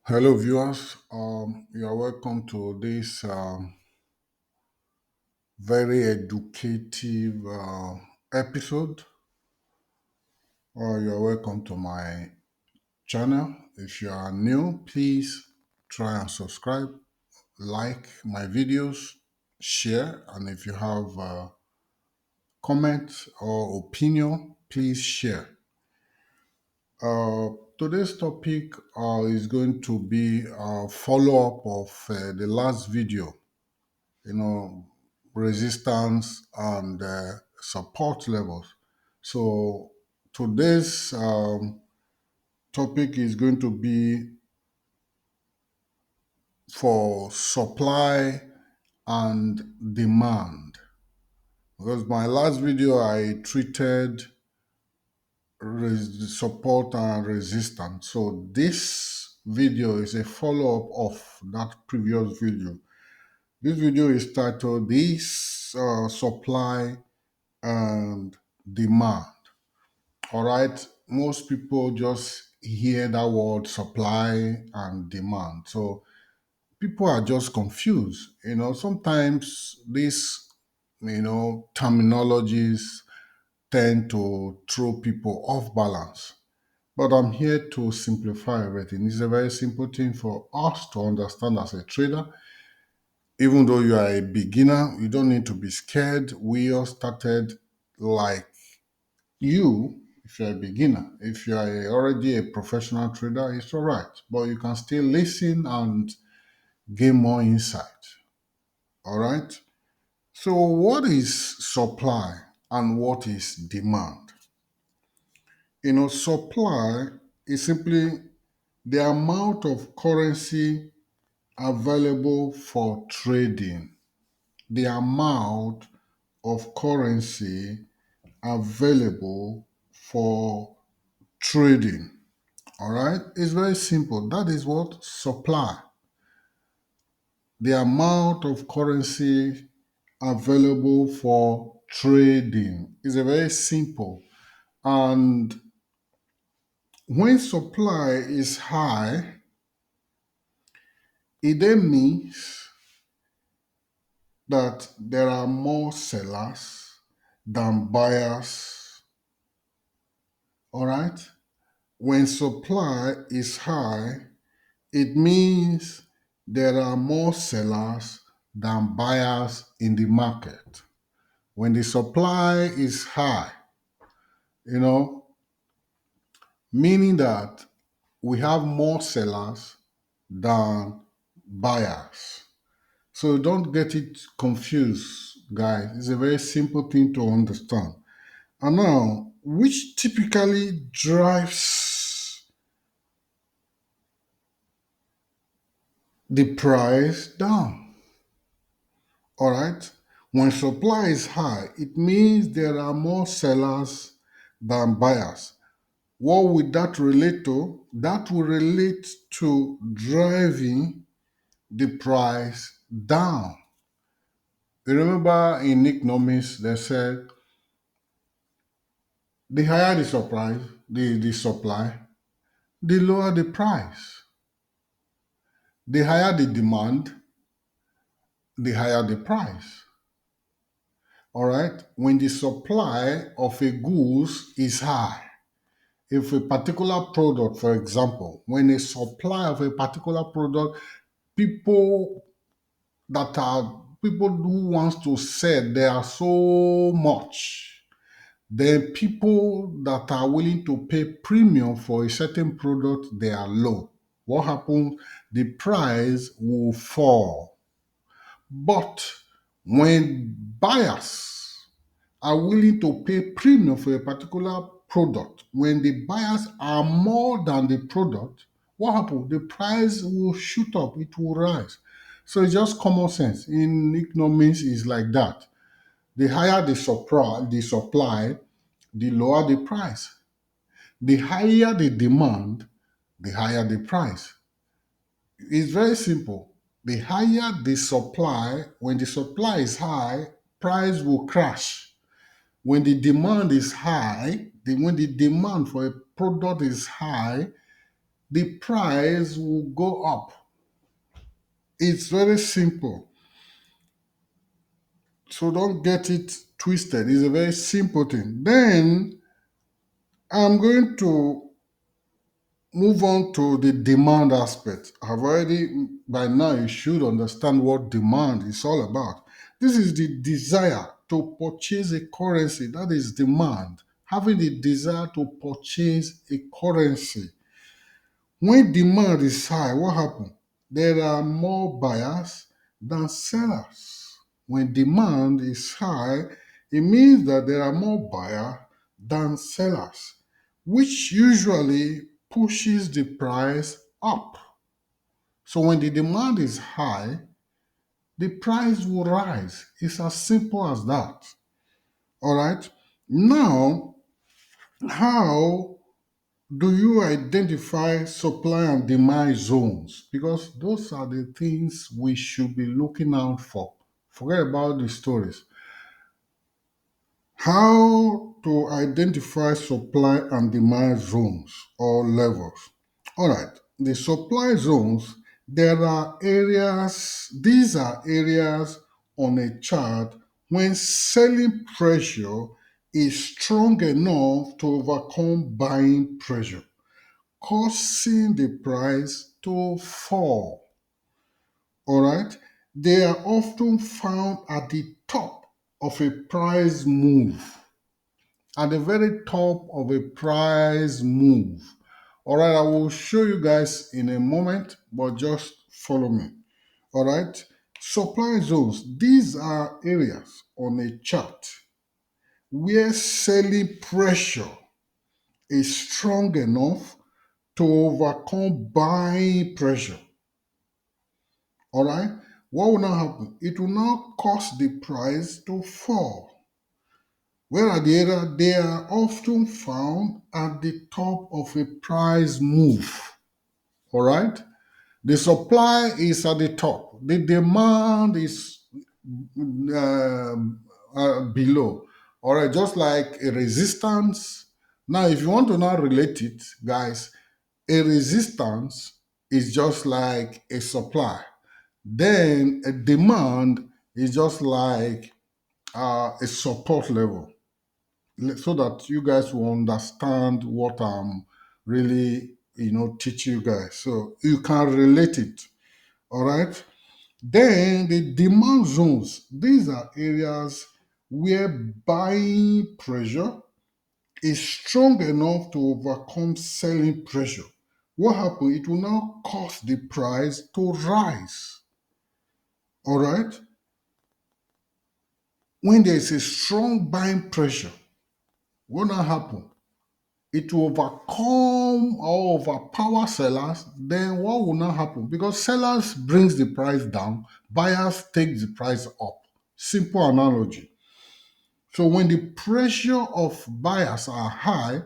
Hello, viewers. You are welcome to this very educative episode. You are welcome to my channel. If you are new, please try and subscribe, like my videos, share, and if you have comment or opinion, please share. Today's topic is going to be a follow-up of the last video, you know, resistance and support levels. So today's topic is going to be for supply and demand. Because my last video I treated support and resistance. So this video is a follow-up of that previous video. This video is titled This Supply and Demand. All right. Most people just hear that word supply and demand. So people are just confused. Sometimes these, terminologies tend to throw people off balance. But I'm here to simplify everything. It's a very simple thing for us to understand as a trader. Even though you are a beginner, you don't need to be scared. We all started like you. If you're a beginner, if you are already a professional trader, it's all right, but you can still listen and gain more insight. All right. So what is supply and what is demand? Supply is simply the amount of currency available for trading, the amount of currency available for trading. All right, it's very simple. That is what supply, the amount of currency available for trading, is a very simple. And when supply is high, it then means that there are more sellers than buyers. All right, when supply is high, it means there are more sellers than buyers in the market. When the supply is high, you know, meaning that we have more sellers than buyers. So don't get it confused, guys. It's a very simple thing to understand. And now, which typically drives the price down? All right. When supply is high, it means there are more sellers than buyers. What would that relate to? That will relate to driving the price down. You remember in economics, they said the higher the supply, the lower the price. The higher the demand, the higher the price. All right. When the supply of a goods is high, if a particular product, for example, when a supply of a particular product, people people who wants to sell, there are so much. Then people that are willing to pay premium for a certain product, they are low. What happens? The price will fall. But when buyers are willing to pay premium for a particular product, when the buyers are more than the product, what happens? The price will shoot up, it will rise. So it's just common sense. In economics, it's like that. The higher the supply, the lower the price. The higher the demand, the higher the price. It's very simple. The higher the supply, when the supply is high, price will crash. When the demand is high, when the demand for a product is high, the price will go up. It's very simple. So don't get it twisted. It's a very simple thing. Then I'm going to move on to the demand aspect. I've already, by now, you should understand what demand is all about. This is the desire to purchase a currency. That is demand. Having the desire to purchase a currency. When demand is high, what happens? There are more buyers than sellers. When demand is high, it means that there are more buyers than sellers, which usually pushes the price up. So when the demand is high, the price will rise. It's as simple as that. All right. Now, how do you identify supply and demand zones? Because those are the things we should be looking out for. Forget about the stories. How to identify supply and demand zones or levels. All right, the supply zones, there are areas, these are areas on a chart when selling pressure is strong enough to overcome buying pressure, causing the price to fall. All right, they are often found at the top of a price move, at the very top of a price move. All right, I will show you guys in a moment, but just follow me. All right, supply zones, these are areas on a chart where selling pressure is strong enough to overcome buying pressure. All right, what will now happen? It will now cause the price to fall. Whereas they are often found at the top of a price move. All right, the supply is at the top, the demand is below. All right, just like a resistance. Now, if you want to now relate it, guys, a resistance is just like a supply. Then a demand is just like a support level, so that you guys will understand what I'm really, teaching you guys. So you can relate it. All right. Then the demand zones, these are areas where buying pressure is strong enough to overcome selling pressure. What happens? It will now cause the price to rise. All right. When there is a strong buying pressure, what will happen? It will overcome or overpower sellers. Then what will not happen? Because sellers brings the price down, buyers take the price up. Simple analogy. So when the pressure of buyers are high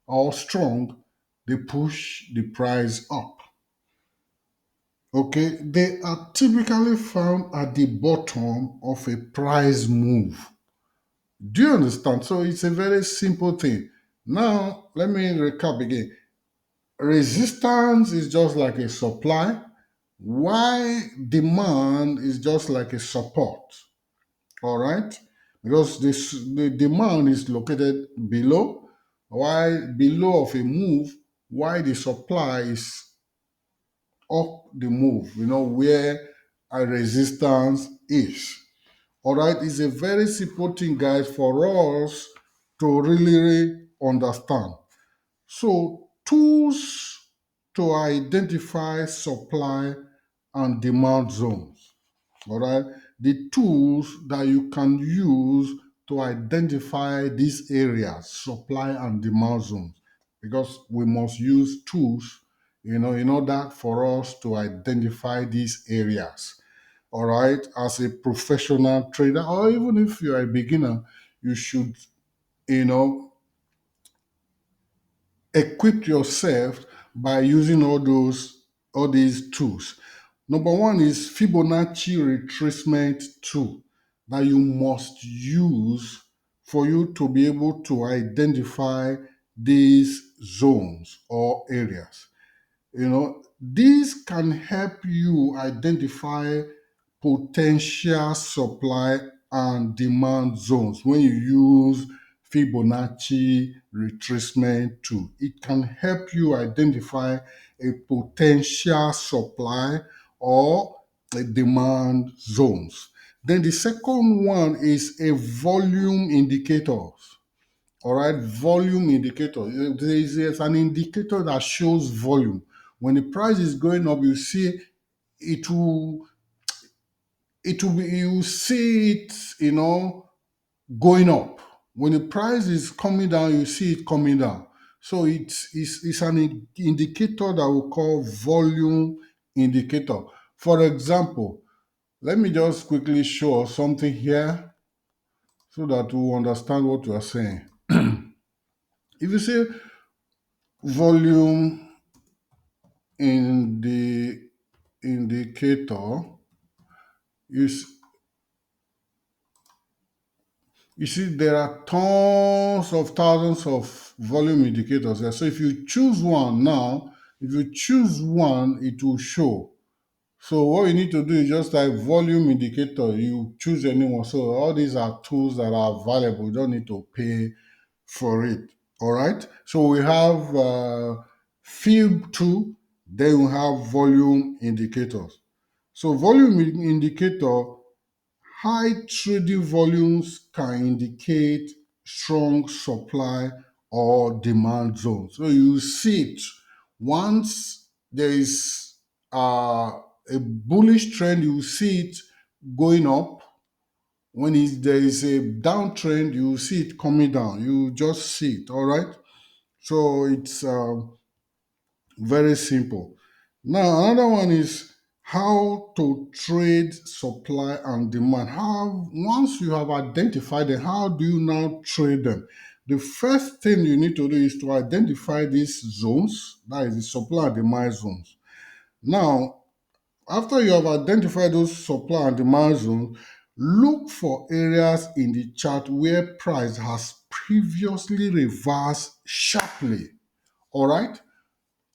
or strong, they push the price up. Okay, they are typically found at the bottom of a price move. Do you understand? So it's a very simple thing. Now, let me recap again. Resistance is just like a supply, while demand is just like a support. All right, because the demand is located below, while below of a move, while the supply is up the move, where a resistance is. All right, it's a very simple thing, guys, for us to really understand. So, tools to identify supply and demand zones. All right, the tools that you can use to identify these areas, supply and demand zones, because we must use tools, in order for us to identify these areas. All right, as a professional trader, or even if you're a beginner, you should, you know, equip yourself by using all these tools. Number one is Fibonacci retracement tool that you must use for you to be able to identify these zones or areas. These can help you identify potential supply and demand zones when you use Fibonacci retracement tool. It can help you identify a potential supply or a demand zones. Then the second one is a volume indicator. All right, volume indicator. There's an indicator that shows volume. When the price is going up, you see it will you see it, going up. When the price is coming down, you see it coming down. So it's an indicator that we call volume indicator. For example, let me just quickly show us something here so that we understand what we are saying. If you say volume in the indicator, you, you see there are tons of thousands of volume indicators there. So if you choose one now, it will show. So what you need to do is just type volume indicator. You choose anyone. So all these are tools that are available. You don't need to pay for it. All right. So we have Fib 2, then we have volume indicators. So volume indicator, high trading volumes can indicate strong supply or demand zone. So you see it once there is a bullish trend, you see it going up. When there is a downtrend, you see it coming down. You just see it. All right. So it's very simple. Now, another one is how to trade supply and demand. How once you have identified them, how do you now trade them? The first thing you need to do is to identify these zones, that is the supply and demand zones. Now, after you have identified those supply and demand zones, look for areas in the chart where price has previously reversed sharply. All right?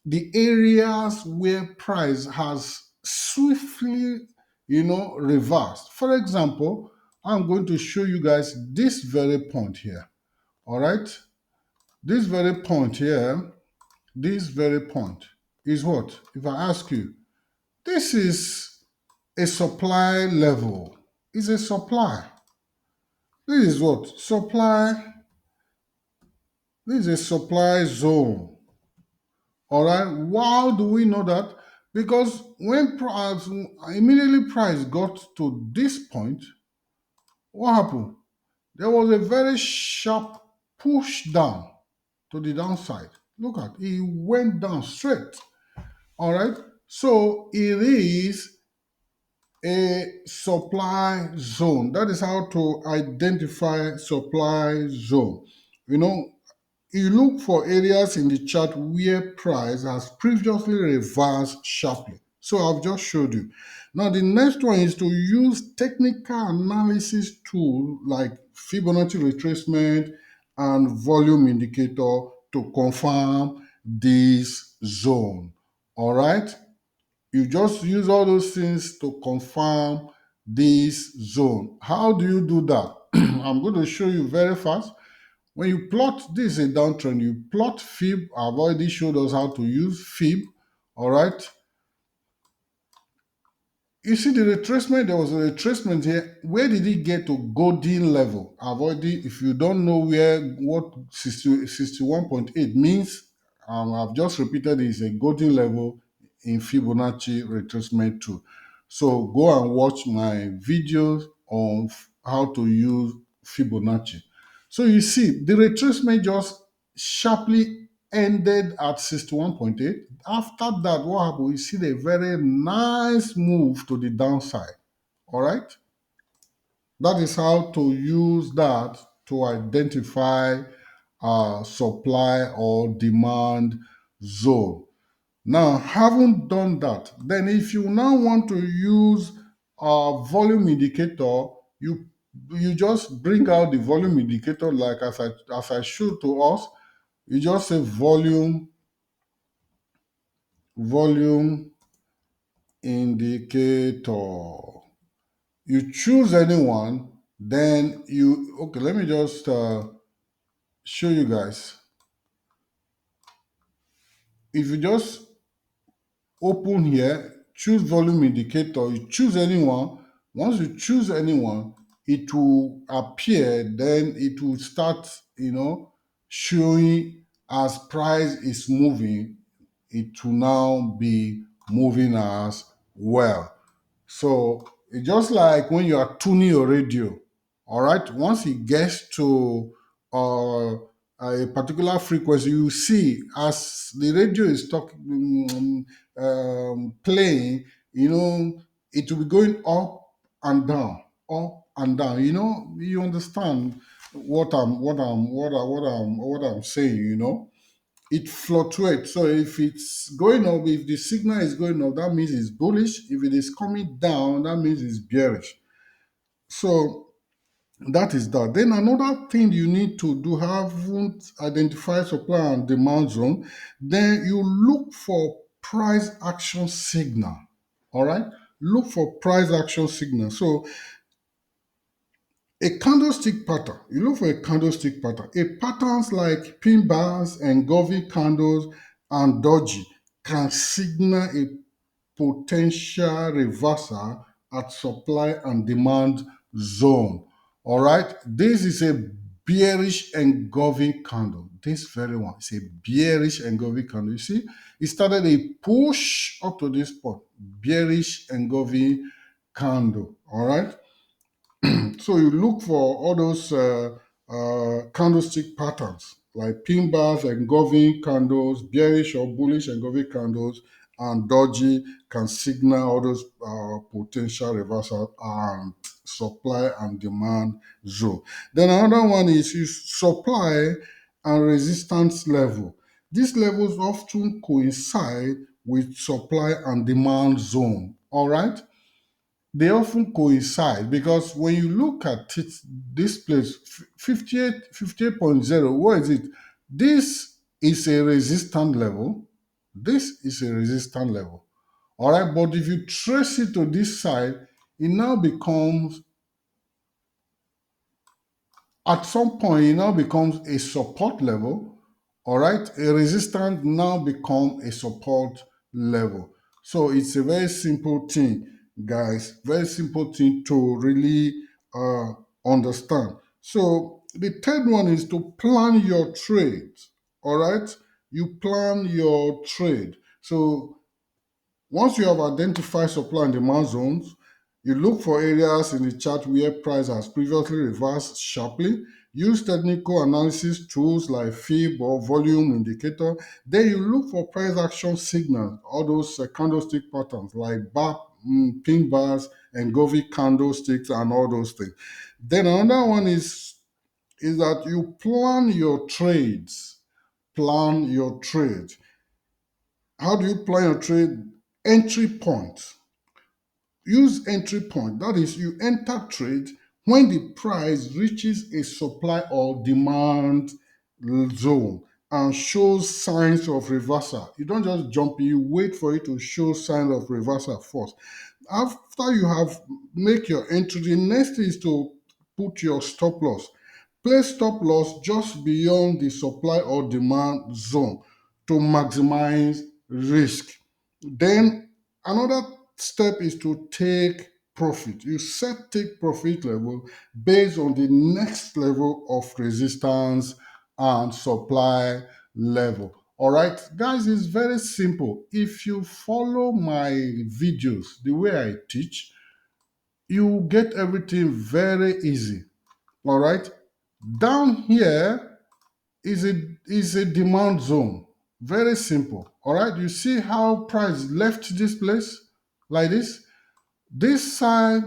The areas where price has swiftly, reversed. For example, I'm going to show you guys this very point here. All right. This very point here, this very point is what? If I ask you, this is a supply level. It's a supply. This is what? Supply. This is a supply zone. All right. Why do we know that? Because when price immediately price got to this point, what happened? There was a very sharp push down to the downside. Look at it, it went down straight. All right. So it is a supply zone. That is how to identify supply zone. You know, you look for areas in the chart where price has previously reversed sharply. So I've just showed you. Now the next one is to use technical analysis tool like Fibonacci retracement and volume indicator to confirm this zone. All right. You just use all those things to confirm this zone. How do you do that? I'm going to show you very fast. When you plot, this is a downtrend, you plot fib. I've already showed us how to use fib. All right. You see the retracement, there was a retracement here. Where did it get to golden level? I've already, if you don't know what 61.8 means, I've just repeated it, is a golden level in Fibonacci retracement tool. So go and watch my videos on how to use Fibonacci. So you see, the retracement just sharply ended at 61.8. After that, what happened? You see the very nice move to the downside. All right? That is how to use that to identify supply or demand zone. Now, having done that, then if you now want to use a volume indicator, you you just bring out the volume indicator like as I showed to us. You just say volume indicator. You choose anyone, then you okay. Let me just show you guys. If you just open here, choose volume indicator, you choose anyone. Once you choose anyone, it will appear, then it will start, showing as price is moving, it will now be moving as well. So it's just like when you are tuning your radio, all right? Once it gets to a particular frequency, you see as the radio is talking, playing, it will be going and down, up and down. You understand what I'm saying, it fluctuates. So if it's going up, if the signal is going up, that means it's bullish. If it is coming down, that means it's bearish. So that is that. Then another thing you need to do, haven't identified supply and demand zone, then you look for price action signal. All right? Look for price action signal. So a candlestick pattern, you look for a candlestick pattern. A patterns like pin bars, engulfing candles, and doji can signal a potential reversal at supply and demand zone. All right, this is a bearish engulfing candle. This very one is a bearish engulfing candle. You see, it started a push up to this point, bearish engulfing candle. All right, so you look for all those candlestick patterns like pin bars, engulfing candles, bearish or bullish engulfing candles, and doji can signal all those potential reversal and supply and demand zone. Then another one is supply and resistance level. These levels often coincide with supply and demand zone. All right, they often coincide because when you look at it, this place, 58.0, what is it? This is a resistance level. This is a resistance level. All right, but if you trace it to this side, it now becomes, at some point, it now becomes a support level. All right, a resistance now become a support level. So it's a very simple thing, guys. Very simple thing to really uh, understand. So the third one is to plan your trade. All right, you plan your trade. So once you have identified supply and demand zones, you look for areas in the chart where price has previously reversed sharply. Use technical analysis tools like FIB or volume indicator. Then you look for price action signals, all those candlestick patterns like pin bars, engulfing candlesticks, and all those things. Then another one is that you plan your trades. Plan your trade. How do you plan your trade? Entry point. Use entry point. That is, you enter trade when the price reaches a supply or demand zone and shows signs of reversal. You don't just jump in, you wait for it to show signs of reversal first. After you have make your entry, the next is to put your stop loss. Place stop loss just beyond the supply or demand zone to maximize risk. Then another step is to take profit. You set take profit level based on the next level of resistance and supply level. All right, guys, it's very simple. If you follow my videos the way I teach, you get everything very easy. All right, down here is a demand zone. Very simple. All right, you see how price left this place like this? This side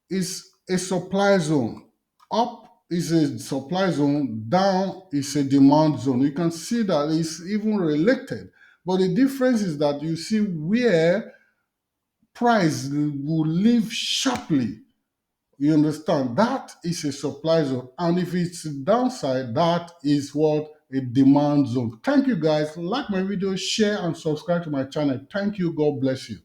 is a supply zone. Up is a supply zone, down is a demand zone. You can see that it's even related. But the difference is that you see where price will leave sharply. You understand? That is a supply zone. And if it's downside, that is what a demand zone. Thank you guys. Like my video, share and subscribe to my channel. Thank you. God bless you.